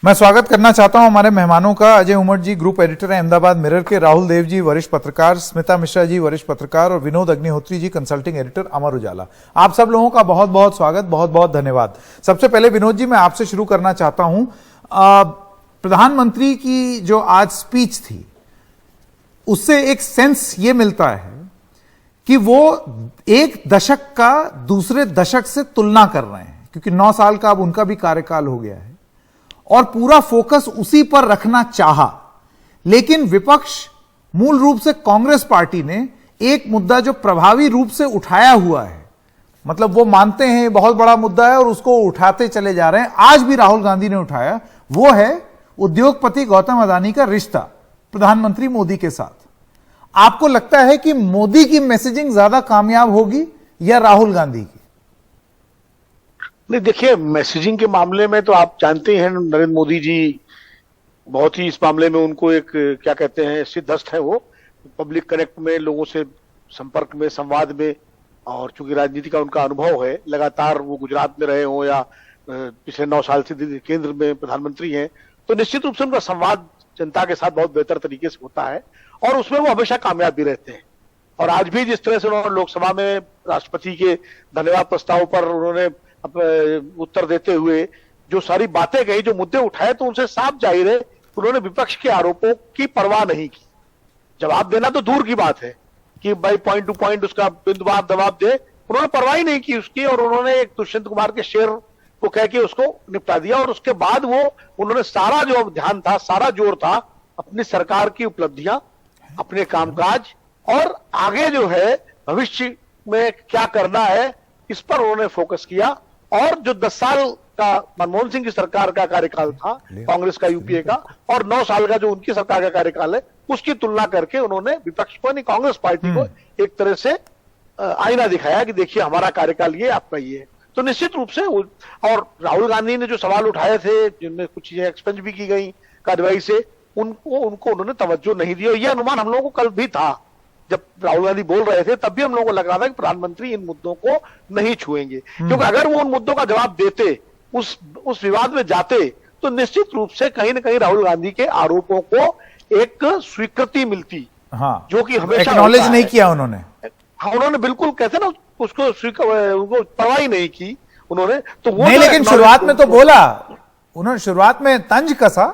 मैं स्वागत करना चाहता हूं हमारे मेहमानों का। अजय उमट जी ग्रुप एडिटर हैं अहमदाबाद मिरर के, राहुल देव जी वरिष्ठ पत्रकार, स्मिता मिश्रा जी वरिष्ठ पत्रकार और विनोद अग्निहोत्री जी कंसल्टिंग एडिटर अमर उजाला। आप सब लोगों का बहुत बहुत स्वागत, बहुत बहुत धन्यवाद। सबसे पहले विनोद जी मैं आपसे शुरू करना चाहता हूं। प्रधानमंत्री की जो आज स्पीच थी उससे एक सेंस ये मिलता है कि वो एक दशक का दूसरे दशक से तुलना कर रहे हैं, क्योंकि 9 साल का अब उनका भी कार्यकाल हो गया है और पूरा फोकस उसी पर रखना चाहा। लेकिन विपक्ष मूल रूप से कांग्रेस पार्टी ने एक मुद्दा जो प्रभावी रूप से उठाया हुआ है, मतलब वो मानते हैं बहुत बड़ा मुद्दा है और उसको उठाते चले जा रहे हैं, आज भी राहुल गांधी ने उठाया, वो है उद्योगपति गौतम अडानी का रिश्ता प्रधानमंत्री मोदी के साथ। आपको लगता है कि मोदी की मैसेजिंग ज्यादा कामयाब होगी या राहुल गांधी की? नहीं, देखिए, मैसेजिंग के मामले में तो आप जानते हैं नरेंद्र मोदी जी बहुत ही इस मामले में उनको एक क्या कहते हैं सिद्धहस्त है। वो पब्लिक कनेक्ट में, लोगों से संपर्क में, संवाद में, और चूंकि राजनीति का उनका अनुभव है, लगातार वो गुजरात में रहे हों या पिछले 9 साल से केंद्र में प्रधानमंत्री हैं, तो निश्चित रूप से उनका संवाद जनता के साथ बहुत बेहतर तरीके से होता है और उसमें वो हमेशा कामयाब भी रहते हैं। और आज भी जिस तरह से उन्होंने लोकसभा में राष्ट्रपति के धन्यवाद प्रस्ताव पर उन्होंने उत्तर देते हुए जो सारी बातें कही, जो मुद्दे उठाए, तो उनसे साफ जाहिर है उन्होंने विपक्ष के आरोपों की परवाह नहीं की। जवाब देना तो दूर की बात है कि भाई पॉइंट टू पॉइंट उसका बिंदुवार जवाब दे, उन्होंने परवाह ही नहीं की उसकी, और उन्होंने एक दुष्यंत कुमार के शेर को कह के उसको निपटा दिया। और उसके बाद वो उन्होंने सारा जो ध्यान था, सारा जोर था अपनी सरकार की उपलब्धियां, अपने कामकाज और आगे जो है भविष्य में क्या करना है, इस पर उन्होंने फोकस किया। और जो 10 साल का मनमोहन सिंह की सरकार का कार्यकाल था, कांग्रेस का, यूपीए का, और 9 साल का जो उनकी सरकार का कार्यकाल है, उसकी तुलना करके उन्होंने विपक्ष को, नहीं कांग्रेस पार्टी को, एक तरह से आईना दिखाया कि देखिए हमारा कार्यकाल ये, आपका ये है। तो निश्चित रूप से और राहुल गांधी ने जो सवाल उठाए थे, जिनमें कुछ चीजें एक्सपेंज भी की गई कार्रवाई से, उनको उन्होंने तवज्जो नहीं दी। और ये अनुमान हम लोगों को कल भी था, जब राहुल गांधी बोल रहे थे तब भी हम लोगों को लग रहा था कि प्रधानमंत्री इन मुद्दों को नहीं छुएंगे, क्योंकि अगर वो उन मुद्दों का जवाब देते, उस विवाद में जाते, तो निश्चित रूप से कहीं ना कहीं राहुल गांधी के आरोपों को एक स्वीकृति मिलती। हाँ, जो कि हमेशा एक्नॉलेज नहीं किया उन्होंने। हाँ, उन्होंने बिल्कुल कहते ना उसको परवाह ही नहीं की उन्होंने। तो वो नहीं, लेकिन शुरुआत में तो बोला उन्होंने, शुरुआत में तंज कसा,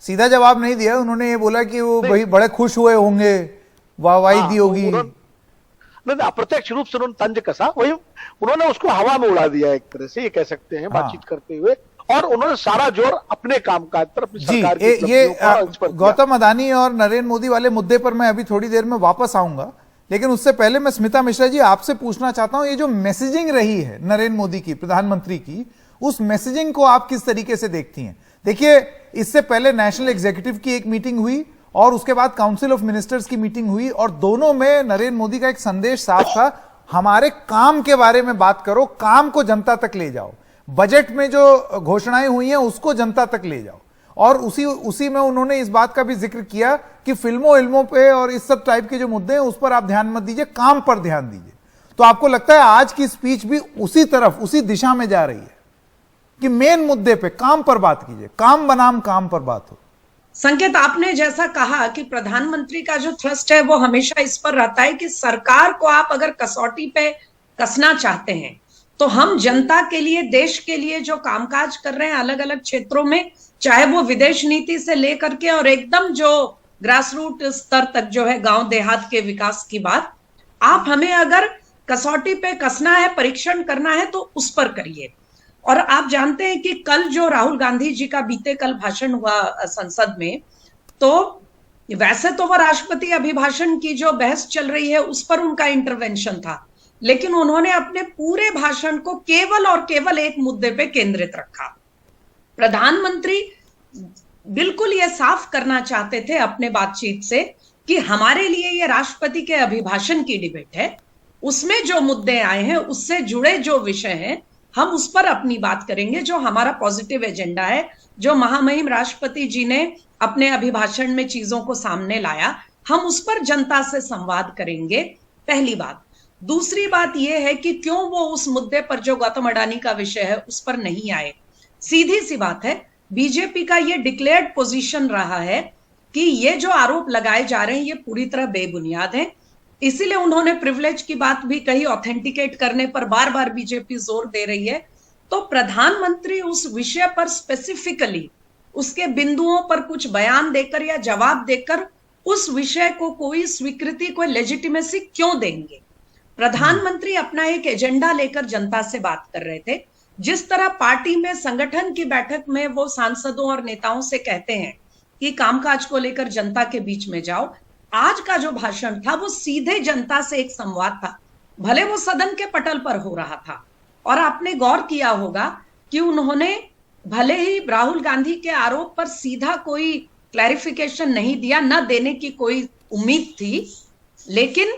सीधा जवाब नहीं दिया। उन्होंने ये बोला कि वो भाई बड़े खुश हुए होंगे, वाहवाही दी होगी। नहीं, अप्रत्यक्ष रूप से उन्होंने तंज कसा, वही उन्होंने उसको हवा में उड़ा दिया एक तरह से, ये कह सकते हैं बातचीत करते हुए। और उन्होंने सारा जोर अपने कामकाज पर, अपनी सरकार की ये गौतम अडानी और नरेंद्र मोदी वाले मुद्दे पर मैं अभी थोड़ी देर में वापस आऊंगा, लेकिन उससे पहले मैं स्मिता मिश्रा जी आपसे पूछना चाहता हूं, ये जो मैसेजिंग रही है नरेंद्र मोदी की, प्रधानमंत्री की, उस मैसेजिंग को आप किस तरीके से देखती हैं? देखिए, इससे पहले नेशनल एग्जीक्यूटिव की एक मीटिंग हुई और उसके बाद काउंसिल ऑफ मिनिस्टर्स की मीटिंग हुई, और दोनों में नरेंद्र मोदी का एक संदेश साफ था, हमारे काम के बारे में बात करो, काम को जनता तक ले जाओ, बजट में जो घोषणाएं हुई हैं उसको जनता तक ले जाओ। और उसी में उन्होंने इस बात का भी जिक्र किया कि फिल्मों पे और इस सब टाइप के जो मुद्दे हैं उस पर आप ध्यान मत दीजिए, काम पर ध्यान दीजिए। तो आपको लगता है आज की स्पीच भी उसी तरफ, उसी दिशा में जा रही है कि मेन मुद्दे पे, काम पर बात कीजिए, काम बनाम काम पर बात हो? संकेत, आपने जैसा कहा कि प्रधानमंत्री का जो थ्रस्ट है वो हमेशा इस पर रहता है कि सरकार को आप अगर कसौटी पे कसना चाहते हैं तो हम जनता के लिए, देश के लिए जो कामकाज कर रहे हैं अलग अलग क्षेत्रों में, चाहे वो विदेश नीति से लेकर के और एकदम जो ग्रास रूट स्तर तक जो है गांव देहात के विकास की बात, आप हमें अगर कसौटी पे कसना है, परीक्षण करना है, तो उस पर करिए। और आप जानते हैं कि कल जो राहुल गांधी जी का बीते कल भाषण हुआ संसद में, तो वैसे तो वो राष्ट्रपति अभिभाषण की जो बहस चल रही है उस पर उनका इंटरवेंशन था, लेकिन उन्होंने अपने पूरे भाषण को केवल और केवल एक मुद्दे पे केंद्रित रखा। प्रधानमंत्री बिल्कुल ये साफ करना चाहते थे अपने बातचीत से कि हमारे लिए ये राष्ट्रपति के अभिभाषण की डिबेट है, उसमें जो मुद्दे आए हैं, उससे जुड़े जो विषय हैं, हम उस पर अपनी बात करेंगे, जो हमारा पॉजिटिव एजेंडा है, जो महामहिम राष्ट्रपति जी ने अपने अभिभाषण में चीजों को सामने लाया, हम उस पर जनता से संवाद करेंगे। पहली बात। दूसरी बात यह है कि क्यों वो उस मुद्दे पर जो गौतम अडानी का विषय है उस पर नहीं आए। सीधी सी बात है, बीजेपी का ये डिक्लेयर्ड पोजीशन रहा है कि ये जो आरोप लगाए जा रहे हैं ये पूरी तरह बेबुनियाद हैं। इसीलिए उन्होंने प्रिविलेज की बात भी कही, ऑथेंटिकेट करने पर बार बार बीजेपी जोर दे रही है। तो प्रधानमंत्री उस विषय पर स्पेसिफिकली उसके बिंदुओं पर कुछ बयान देकर या जवाब देकर उस विषय को कोई स्वीकृति, कोई लेजिटिमेसी क्यों देंगे? प्रधानमंत्री अपना एक एजेंडा लेकर जनता से बात कर रहे थे। जिस तरह पार्टी में संगठन की बैठक में वो सांसदों और नेताओं से कहते हैं कि कामकाज को लेकर जनता के बीच में जाओ, आज का जो भाषण था वो सीधे जनता से एक संवाद था। भले वो सदन के पटल पर हो रहा था, और आपने गौर किया होगा कि उन्होंने भले ही राहुल गांधी के आरोप पर सीधा कोई क्लैरिफिकेशन नहीं दिया, न देने की कोई उम्मीद थी, लेकिन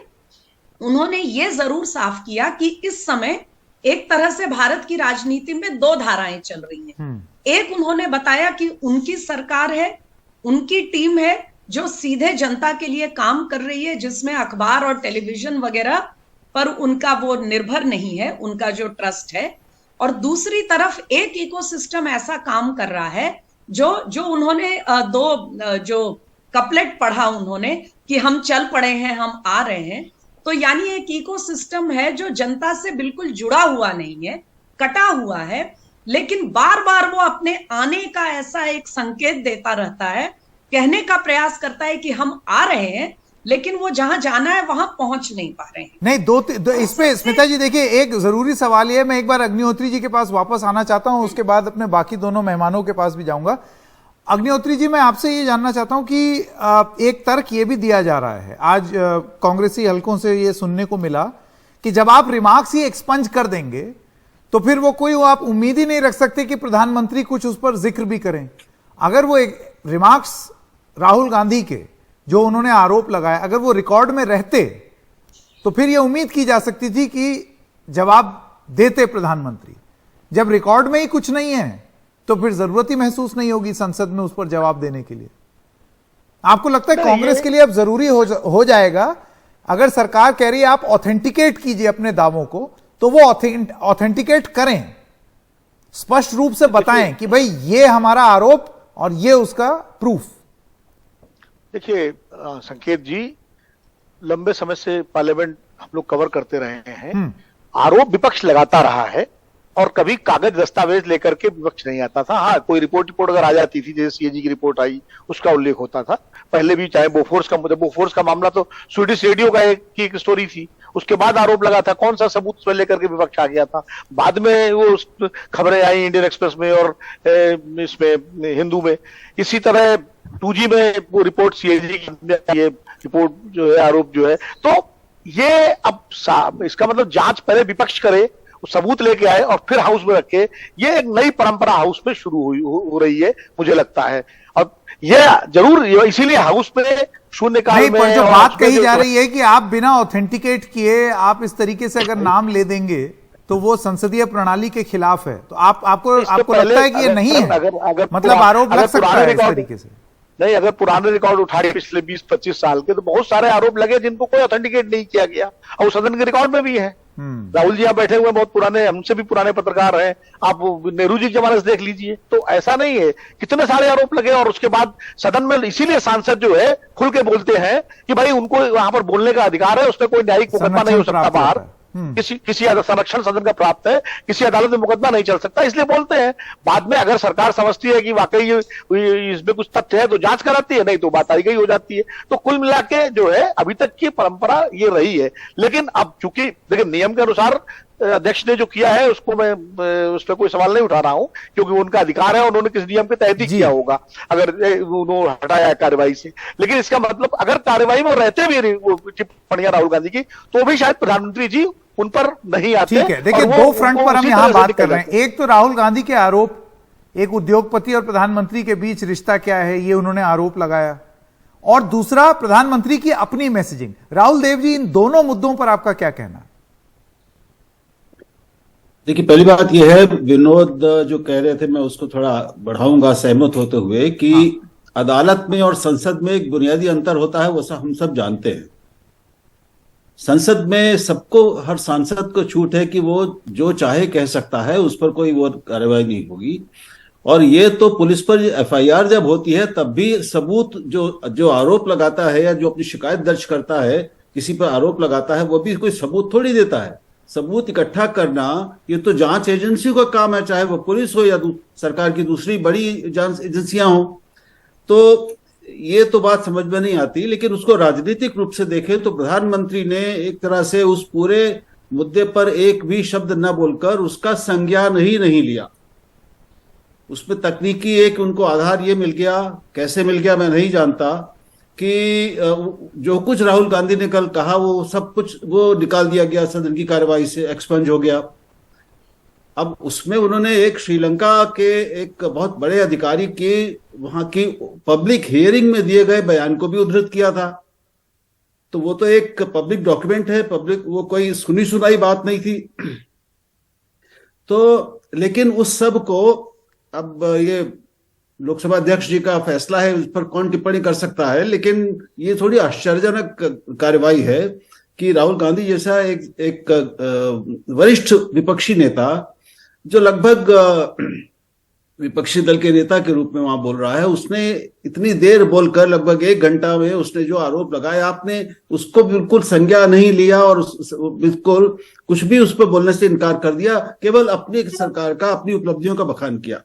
उन्होंने ये जरूर साफ किया कि इस समय एक तरह से भारत की राजनीति में दो धाराएं चल रही हैं। एक, उन्होंने बताया कि उनकी सरकार है, उनकी टीम है जो सीधे जनता के लिए काम कर रही है, जिसमें अखबार और टेलीविजन वगैरह पर उनका वो निर्भर नहीं है, उनका जो ट्रस्ट है। और दूसरी तरफ एक इकोसिस्टम ऐसा काम कर रहा है जो उन्होंने जो कपलेट पढ़ा उन्होंने कि हम चल पड़े हैं, हम आ रहे हैं। तो यानी एक इकोसिस्टम है जो जनता से बिल्कुल जुड़ा हुआ नहीं है, कटा हुआ है, लेकिन बार बार वो अपने आने का ऐसा एक संकेत देता रहता है, कहने का प्रयास करता है कि हम आ रहे हैं, लेकिन वो जहां जाना है वहां पहुंच नहीं पा रहे हैं। नहीं, दो इसमें स्मिता जी देखिए, एक जरूरी सवाल ये है, मैं एक बार अग्निहोत्री जी के पास वापस आना चाहता हूं, उसके बाद अपने बाकी दोनों मेहमानों के पास भी जाऊंगा। अग्निहोत्री जी, मैं आपसे ये जानना चाहता हूं कि एक तर्क ये भी दिया जा रहा है, आज कांग्रेसी हलकों से ये सुनने को मिला कि जब आप रिमार्क्स ही एक्सपंज कर देंगे तो फिर वो कोई आप उम्मीद ही नहीं रख सकते कि प्रधानमंत्री कुछ उस पर जिक्र भी करें। अगर वो एक रिमार्क्स राहुल गांधी के जो उन्होंने आरोप लगाया, अगर वो रिकॉर्ड में रहते तो फिर ये उम्मीद की जा सकती थी कि जवाब देते प्रधानमंत्री। जब रिकॉर्ड में ही कुछ नहीं है तो फिर जरूरत ही महसूस नहीं होगी संसद में उस पर जवाब देने के लिए। आपको लगता है कांग्रेस के लिए अब जरूरी हो जाएगा, अगर सरकार कह रही है आप ऑथेंटिकेट कीजिए अपने दावों को, तो वो ऑथेंटिकेट करें, स्पष्ट रूप से बताएं कि भाई ये हमारा आरोप और ये उसका प्रूफ। देखिए संकेत जी, लंबे समय से पार्लियामेंट हम लोग कवर करते रहे हैं, आरोप विपक्ष लगाता रहा है और कभी कागज दस्तावेज लेकर के विपक्ष नहीं आता था। हाँ, कोई रिपोर्ट अगर आ जाती थी, जैसे सीएजी की रिपोर्ट आई, उसका उल्लेख होता था। पहले भी चाहे बोफोर्स का मामला तो स्वीडिश रेडियो का एक स्टोरी थी, उसके बाद आरोप लगा था, कौन सा सबूत उसमें लेकर के विपक्ष आ गया था। बाद में वो खबरें आई इंडियन एक्सप्रेस में और इसमें हिंदू में। इसी तरह 2G में वो रिपोर्ट सीएजी की, ये रिपोर्ट जो है, आरोप जो है, तो ये अब इसका मतलब जांच पहले विपक्ष करे, सबूत लेके आए और फिर हाउस में रखे। ये एक नई परंपरा हाउस में शुरू हो रही है, मुझे लगता है। और ये जरूर इसीलिए हाउस में शून्यकाल में पर जो बात कही जा रही है कि आप बिना ऑथेंटिकेट किए आप इस तरीके से अगर नाम ले देंगे तो वो संसदीय प्रणाली के खिलाफ है। तो आपको लगता है कि ये नहीं है? अगर मतलब आरोप लग सकता है इस तरीके से? नहीं, अगर पुराने रिकॉर्ड उठाए पिछले 20-25 साल के, तो बहुत सारे आरोप लगे जिनको कोई ऑथेंटिकेट नहीं किया गया, और सदन के रिकॉर्ड में भी है। राहुल जी यहाँ बैठे हुए बहुत पुराने, हमसे भी पुराने पत्रकार हैं, आप नेहरू जी के जमाने से देख लीजिए। तो ऐसा नहीं है, कितने सारे आरोप लगे और उसके बाद सदन में, इसीलिए सांसद जो है खुल के बोलते हैं कि भाई उनको वहां पर बोलने का अधिकार है, उसमें कोई न्यायिक मुकदमा नहीं हो सकता बाहर, किसी संरक्षण सदन का प्राप्त है, किसी अदालत में मुकदमा नहीं चल सकता, इसलिए बोलते हैं। बाद में अगर सरकार समझती है कि वाकई इसमें कुछ तथ्य है तो जांच कराती है, नहीं तो बात आई गई हो जाती है। तो कुल मिला के जो है अभी तक की परंपरा ये रही है। लेकिन अब चूंकि देखिए नियम के अनुसार अध्यक्ष ने जो किया है उसको मैं उस पर कोई सवाल नहीं उठा रहा हूं, क्योंकि उनका अधिकार है, उन्होंने किस नियम के तहत ही किया होगा अगर उन्होंने हटाया है कार्यवाही से। लेकिन इसका मतलब अगर कार्यवाही में रहते भी टिप्पणियां राहुल गांधी की, तो भी शायद प्रधानमंत्री जी उन पर नहीं आते। ठीक है, देखिए दो फ्रंट पर हम यहां बात कर रहे हैं। एक तो राहुल गांधी के आरोप, एक उद्योगपति और प्रधानमंत्री के बीच रिश्ता क्या है ये उन्होंने आरोप लगाया, और दूसरा प्रधानमंत्री की अपनी मैसेजिंग। राहुल देव जी, इन दोनों मुद्दों पर आपका क्या कहना है? देखिए, पहली बात यह है, विनोद जो कह रहे थे मैं उसको थोड़ा बढ़ाऊंगा सहमत होते हुए कि अदालत में और संसद में एक बुनियादी अंतर होता है, वो हम सब जानते हैं। संसद में सबको, हर सांसद को छूट है कि वो जो चाहे कह सकता है, उस पर कोई वो कार्रवाई नहीं होगी। और ये तो पुलिस पर एफआईआर जब होती है तब भी सबूत जो आरोप लगाता है या जो अपनी शिकायत दर्ज करता है, किसी पर आरोप लगाता है, वो भी कोई सबूत थोड़ी देता है। सबूत इकट्ठा करना ये तो जांच एजेंसियों का काम है, चाहे वो पुलिस हो या सरकार की दूसरी बड़ी जांच एजेंसियां हो। तो ये तो बात समझ में नहीं आती। लेकिन उसको राजनीतिक रूप से देखें तो प्रधानमंत्री ने एक तरह से उस पूरे मुद्दे पर एक भी शब्द न बोलकर उसका संज्ञान ही नहीं लिया। उसमें तकनीकी एक उनको आधार ये मिल गया, कैसे मिल गया मैं नहीं जानता, कि जो कुछ राहुल गांधी ने कल कहा वो सब कुछ वो निकाल दिया गया सदन की कार्यवाही से, एक्सपंज हो गया। अब उसमें उन्होंने एक श्रीलंका के एक बहुत बड़े अधिकारी के वहां की पब्लिक हियरिंग में दिए गए बयान को भी उद्धृत किया था। तो वो तो एक पब्लिक डॉक्यूमेंट है, पब्लिक, वो कोई सुनी सुनाई बात नहीं थी। तो लेकिन उस सब को अब ये लोकसभा अध्यक्ष जी का फैसला है, उस पर कौन टिप्पणी कर सकता है। लेकिन ये थोड़ी आश्चर्यजनक कार्रवाई है कि राहुल गांधी जैसा एक वरिष्ठ विपक्षी नेता, जो लगभग विपक्षी दल के नेता के रूप में वहां बोल रहा है, उसने इतनी देर बोलकर लगभग 1 घंटा में उसने जो आरोप लगाए, आपने उसको बिल्कुल संज्ञा नहीं लिया और बिल्कुल कुछ भी उस पर बोलने से इनकार कर दिया, केवल अपनी सरकार का, अपनी उपलब्धियों का बखान किया।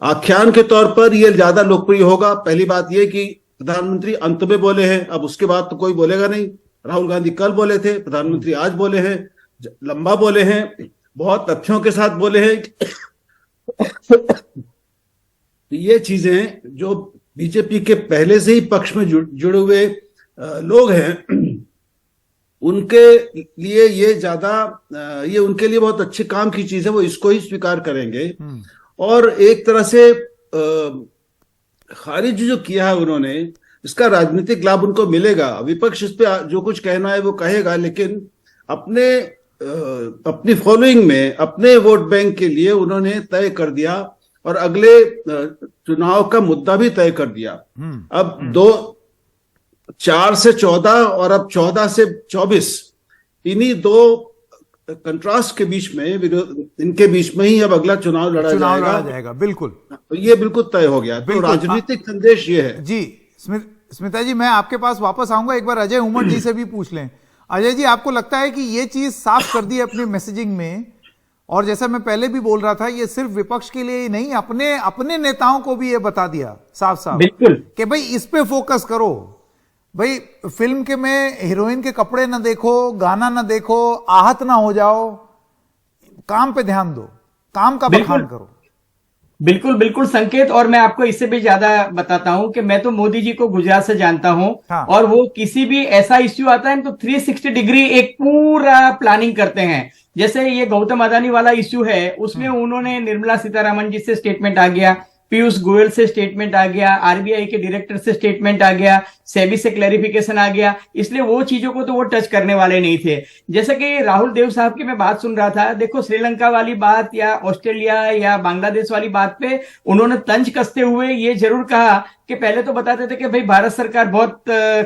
आख्यान के तौर पर यह ज्यादा लोकप्रिय होगा। पहली बात यह कि प्रधानमंत्री अंत में बोले हैं, अब उसके बाद तो कोई बोलेगा नहीं। राहुल गांधी कल बोले थे, प्रधानमंत्री आज बोले हैं, लंबा बोले हैं, बहुत तथ्यों के साथ बोले हैं। ये चीजें जो बीजेपी के पहले से ही पक्ष में जुड़े हुए लोग हैं, उनके लिए ये ये उनके लिए बहुत अच्छे काम की चीज है, वो इसको ही स्वीकार करेंगे। और एक तरह से खारिज जो किया है उन्होंने, इसका राजनीतिक लाभ उनको मिलेगा। विपक्ष इस पे जो कुछ कहना है वो कहेगा, लेकिन अपनी फॉलोइंग में, अपने वोट बैंक के लिए उन्होंने तय कर दिया और अगले चुनाव का मुद्दा भी तय कर दिया। अब 4 से 14 और अब 14 से 24, इन्हीं 2 कंट्रास्ट के बीच में, इनके बीच में ही अब अगला चुनाव लड़ा जाएगा। बिल्कुल, तो ये बिल्कुल तय हो गया। तो राजनीतिक संदेश ये है जी। स्मिता जी, मैं आपके पास वापस आऊंगा, एक बार अजय उमर जी से भी पूछ लें। अजय जी, आपको लगता है कि ये चीज साफ कर दी अपनी मैसेजिंग में, और जैसा मैं पहले भी बोल रहा था, ये सिर्फ विपक्ष के लिए ही नहीं, अपने नेताओं को भी ये बता दिया साफ साफ, बिल्कुल, कि भाई इस पे फोकस करो, भाई फिल्म के में हीरोइन के कपड़े ना देखो, गाना ना देखो, आहत ना हो जाओ, काम पे ध्यान दो, काम का बखान करो। बिल्कुल बिल्कुल संकेत। और मैं आपको इससे भी ज्यादा बताता हूं कि मैं तो मोदी जी को गुजरात से जानता हूं। हाँ। और वो किसी भी ऐसा इश्यू आता है तो 360 डिग्री एक पूरा प्लानिंग करते हैं। जैसे ये गौतम अदानी वाला इश्यू है, उसमें उन्होंने निर्मला सीतारमण जी से स्टेटमेंट आ गया, पीयूष गोयल से स्टेटमेंट आ गया, आरबीआई के डायरेक्टर से स्टेटमेंट आ गया, सेबी से क्लैरिफिकेशन आ गया, इसलिए वो चीजों को तो वो टच करने वाले नहीं थे। जैसे कि राहुल देव साहब की मैं बात सुन रहा था, देखो श्रीलंका वाली बात या ऑस्ट्रेलिया या बांग्लादेश वाली बात पे उन्होंने तंज कसते हुए ये जरूर कहा कि पहले तो बताते थे कि भाई भारत सरकार बहुत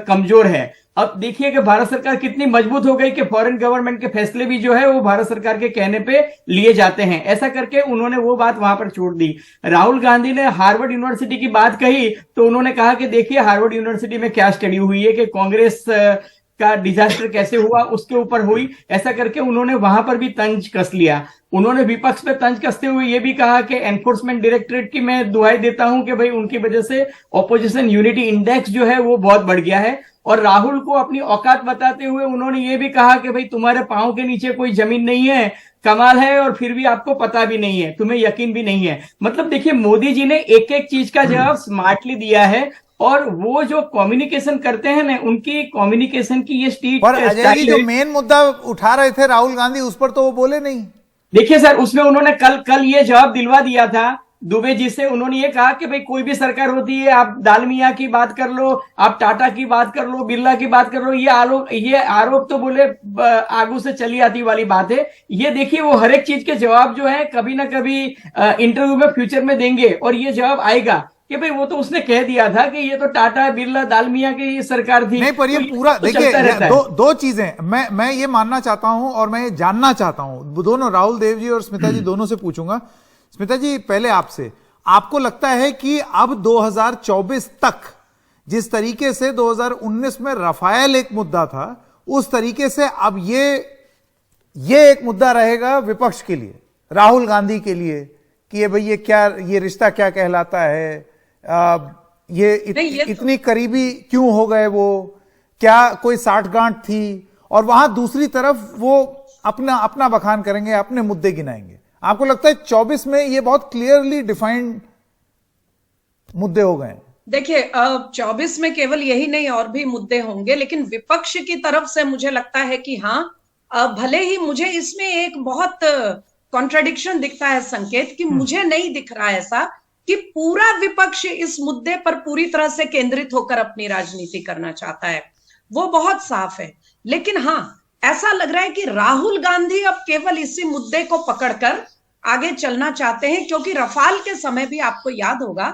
कमजोर है, अब देखिए कि भारत सरकार कितनी मजबूत हो गई कि फॉरेन गवर्नमेंट के फैसले भी जो है वो भारत सरकार के कहने पे लिए जाते हैं। ऐसा करके उन्होंने वो बात वहां पर छोड़ दी। राहुल गांधी ने हार्वर्ड यूनिवर्सिटी की बात कही तो उन्होंने कहा कि देखिए हार्वर्ड यूनिवर्सिटी में क्या स्टडी हुई है कि कांग्रेस का डिजास्टर कैसे हुआ उसके ऊपर हुई। ऐसा करके उन्होंने वहां पर भी तंज कस लिया। उन्होंने विपक्ष पे तंज कसते हुए ये भी कहा कि एनफोर्समेंट डायरेक्टरेट की मैं दुहाई देता हूं कि भाई उनकी वजह से ऑपोजिशन यूनिटी इंडेक्स जो है वो बहुत बढ़ गया है। और राहुल को अपनी औकात बताते हुए उन्होंने ये भी कहा कि भाई तुम्हारे पांव के नीचे कोई जमीन नहीं है, कमाल है, और फिर भी आपको पता भी नहीं है, तुम्हें यकीन भी नहीं है। मतलब देखिए मोदी जी ने एक एक चीज का जवाब स्मार्टली दिया है और वो जो कम्युनिकेशन करते हैं ना, उनकी कम्युनिकेशन की ये स्टीट। और अजय जी जो मेन मुद्दा उठा रहे थे राहुल गांधी, उस पर तो वो बोले नहीं। देखिए सर, उसमें उन्होंने कल ये जवाब दिलवा दिया था दुबे जी से। उन्होंने ये कहा कि भाई कोई भी सरकार होती है, आप दालमिया की बात कर लो, आप टाटा की बात कर लो, बिरला की बात कर लो, ये आरोप तो बोले आगू से चली आती वाली बात है। ये देखिए वो हर एक चीज के जवाब जो है कभी ना कभी इंटरव्यू में फ्यूचर में देंगे और ये जवाब आएगा कि भाई वो तो उसने कह दिया था कि ये तो टाटा बिरला दालमिया की सरकार थी। नहीं, पर ये तो पूरा देखिए दो चीजें मैं ये मानना चाहता हूं और मैं ये जानना चाहता हूं, दोनों राहुल देव जी और स्मिता जी दोनों से पूछूंगा। स्मिता जी पहले आपसे, आपको लगता है कि अब 2024 तक जिस तरीके से 2019 में रफाल एक मुद्दा था, उस तरीके से अब ये एक मुद्दा रहेगा विपक्ष के लिए, राहुल गांधी के लिए, कि ये भाई ये रिश्ता क्या कहलाता है, इतनी करीबी क्यों हो गए, वो क्या कोई साठगांठ थी, और वहां दूसरी तरफ वो अपना बखान करेंगे, अपने मुद्दे गिनाएंगे। आपको लगता है 24 में ये बहुत क्लियरली डिफाइंड मुद्दे हो गए? देखिए 24 में केवल यही नहीं और भी मुद्दे होंगे, लेकिन विपक्ष की तरफ से मुझे लगता है कि हाँ, भले ही मुझे इसमें एक बहुत कॉन्ट्रडिक्शन दिखता है संकेत, कि मुझे नहीं दिख रहा ऐसा कि पूरा विपक्ष इस मुद्दे पर पूरी तरह से केंद्रित होकर अपनी राजनीति करना चाहता है, वो बहुत साफ है। लेकिन हाँ, ऐसा लग रहा है कि राहुल गांधी अब केवल इसी मुद्दे को पकड़कर आगे चलना चाहते हैं, क्योंकि रफाल के समय भी आपको याद होगा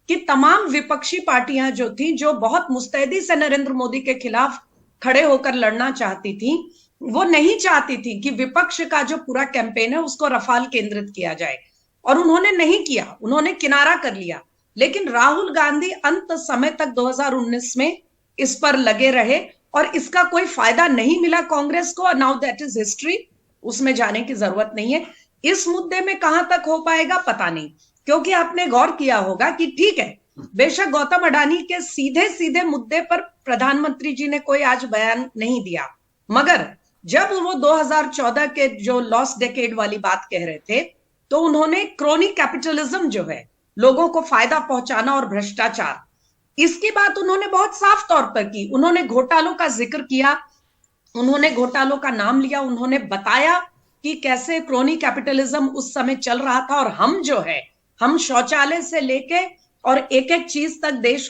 कि तमाम विपक्षी पार्टियां जो थी, जो बहुत मुस्तैदी से नरेंद्र मोदी के खिलाफ खड़े होकर लड़ना चाहती थी, वो नहीं चाहती थी कि विपक्ष का जो पूरा कैंपेन है उसको रफाल केंद्रित किया जाए, और उन्होंने नहीं किया, उन्होंने किनारा कर लिया। लेकिन राहुल गांधी अंत समय तक 2019 में इस पर लगे रहे, और इसका कोई फायदा नहीं मिला कांग्रेस को। नाउ दैट इज हिस्ट्री, उसमें जाने की जरूरत नहीं है। इस मुद्दे में कहां तक हो पाएगा पता नहीं, क्योंकि आपने गौर किया होगा कि ठीक है, बेशक गौतम अडानी के सीधे सीधे मुद्दे पर प्रधानमंत्री जी ने कोई आज बयान नहीं दिया, मगर जब वो 2014 के जो लॉस्ट डेकेड वाली बात कह रहे थे, तो उन्होंने क्रोनी कैपिटलिज्म जो है, लोगों को फायदा पहुंचाना और भ्रष्टाचार, इसकी बात उन्होंने बहुत साफ तौर पर की। उन्होंने घोटालों का जिक्र किया, उन्होंने घोटालों का नाम लिया, उन्होंने बताया कि कैसे क्रोनी कैपिटलिज्म उस समय चल रहा था, और हम शौचालय से लेके और एक एक चीज तक देश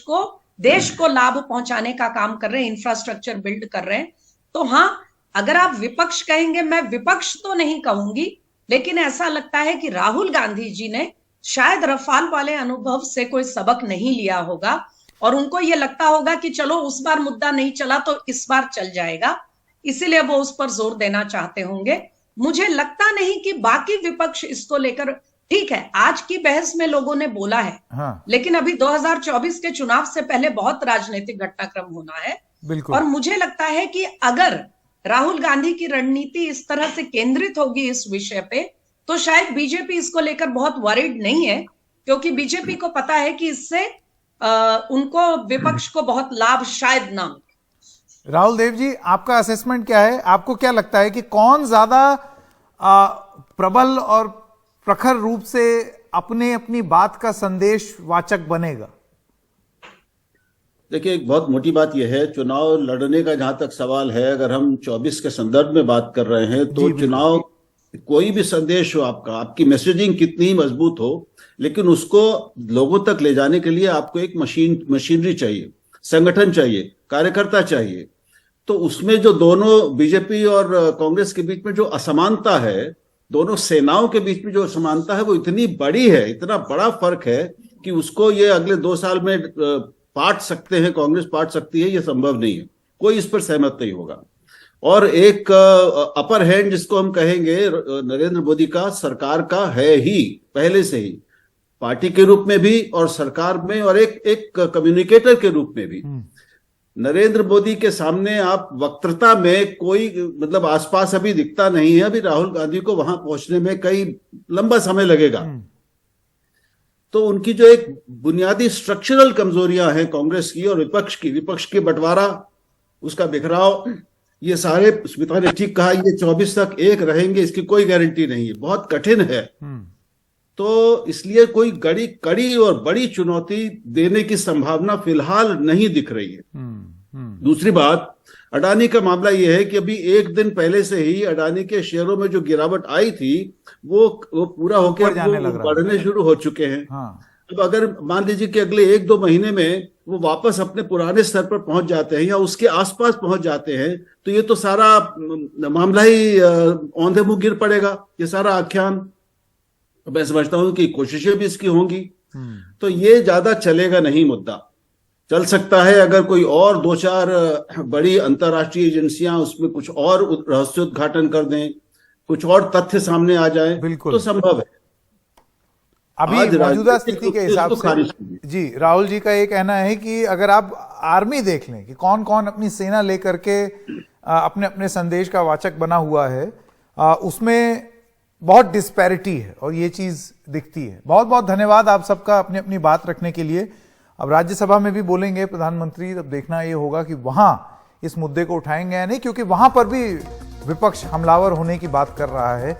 को लाभ पहुंचाने का काम कर रहे हैं, इंफ्रास्ट्रक्चर बिल्ड कर रहे हैं। तो हाँ, अगर आप विपक्ष कहेंगे, मैं विपक्ष तो नहीं कहूंगी, लेकिन ऐसा लगता है कि राहुल गांधी जी ने शायद रफाल वाले अनुभव से कोई सबक नहीं लिया होगा, और उनको यह लगता होगा कि चलो उस बार मुद्दा नहीं चला तो इस बार चल जाएगा, इसीलिए वो उस पर जोर देना चाहते होंगे। मुझे लगता नहीं कि बाकी विपक्ष इसको लेकर, ठीक है आज की बहस में लोगों ने बोला है, हाँ। लेकिन अभी 2024 के चुनाव से पहले बहुत राजनीतिक घटनाक्रम होना है, और मुझे लगता है कि अगर राहुल गांधी की रणनीति इस तरह से केंद्रित होगी इस विषय पे, तो शायद बीजेपी इसको लेकर बहुत वरीड नहीं है, क्योंकि बीजेपी को पता है कि इससे उनको विपक्ष को बहुत लाभ शायद ना मिले। राहुल देव जी, आपका असेसमेंट क्या है? आपको क्या लगता है कि कौन ज्यादा प्रबल और प्रखर रूप से अपनी बात का संदेश वाचक बनेगा? देखिए, एक बहुत मोटी बात यह है, चुनाव लड़ने का जहां तक सवाल है, अगर हम 24 के संदर्भ में बात कर रहे हैं, तो चुनाव कोई भी संदेश हो आपका, आपकी मैसेजिंग कितनी मजबूत हो, लेकिन उसको लोगों तक ले जाने के लिए आपको एक मशीनरी चाहिए, संगठन चाहिए, कार्यकर्ता चाहिए। तो उसमें जो दोनों बीजेपी और कांग्रेस के बीच में जो असमानता है, दोनों सेनाओं के बीच में जो असमानता है, वो इतनी बड़ी है, इतना बड़ा फर्क है कि उसको ये अगले 2 साल में पाट सकते हैं, कांग्रेस पाट सकती है, ये संभव नहीं है, कोई इस पर सहमत नहीं होगा। और एक अपर हैंड जिसको हम कहेंगे नरेंद्र मोदी का, सरकार का है ही पहले से ही, पार्टी के रूप में भी और सरकार में, और एक कम्युनिकेटर के रूप में भी। नरेंद्र मोदी के सामने आप वक्तृता में कोई मतलब आसपास अभी दिखता नहीं है, अभी राहुल गांधी को वहां पहुंचने में कई लंबा समय लगेगा। तो उनकी जो एक बुनियादी स्ट्रक्चरल कमजोरियां हैं कांग्रेस की और विपक्ष की बंटवारा, उसका बिखराव, ये सारे, स्मिता ने ठीक कहा, ये 24 तक एक रहेंगे इसकी कोई गारंटी नहीं है, बहुत कठिन है। तो इसलिए कोई कड़ी और बड़ी चुनौती देने की संभावना फिलहाल नहीं दिख रही है। दूसरी बात, अडानी का मामला यह है कि अभी एक दिन पहले से ही अडानी के शेयरों में जो गिरावट आई थी, वो पूरा होकर बढ़ने शुरू हो चुके हैं। अब अगर मान लीजिए कि अगले 1-2 महीने में वो वापस अपने पुराने स्तर पर पहुंच जाते हैं या उसके आसपास पहुंच जाते हैं, तो ये तो सारा मामला ही औंधे मुंह गिर पड़ेगा, ये सारा आख्यान। मैं समझता हूं कि कोशिशें भी इसकी होंगी, तो ये ज्यादा चलेगा नहीं मुद्दा। चल सकता है अगर कोई और 2-4 बड़ी अंतर्राष्ट्रीय एजेंसियां उसमें कुछ और रहस्योद्घाटन कर दें, कुछ और तथ्य सामने आ जाए, तो संभव है। अभी आज मौजूदा राजनीतिक स्थिति के रूप से हिसाब तो खारिज से कीजिए। जी, राहुल जी का ये कहना है कि अगर आप आर्मी देख लें कि कौन कौन अपनी सेना लेकर के अपने अपने संदेश का वाचक बना हुआ है, उसमें बहुत डिस्पैरिटी है और ये चीज दिखती है। बहुत बहुत धन्यवाद आप सबका अपनी अपनी बात रखने के लिए। अब राज्यसभा में भी बोलेंगे प्रधानमंत्री, तब देखना ये होगा कि वहां इस मुद्दे को उठाएंगे या नहीं, क्योंकि वहां पर भी विपक्ष हमलावर होने की बात कर रहा है।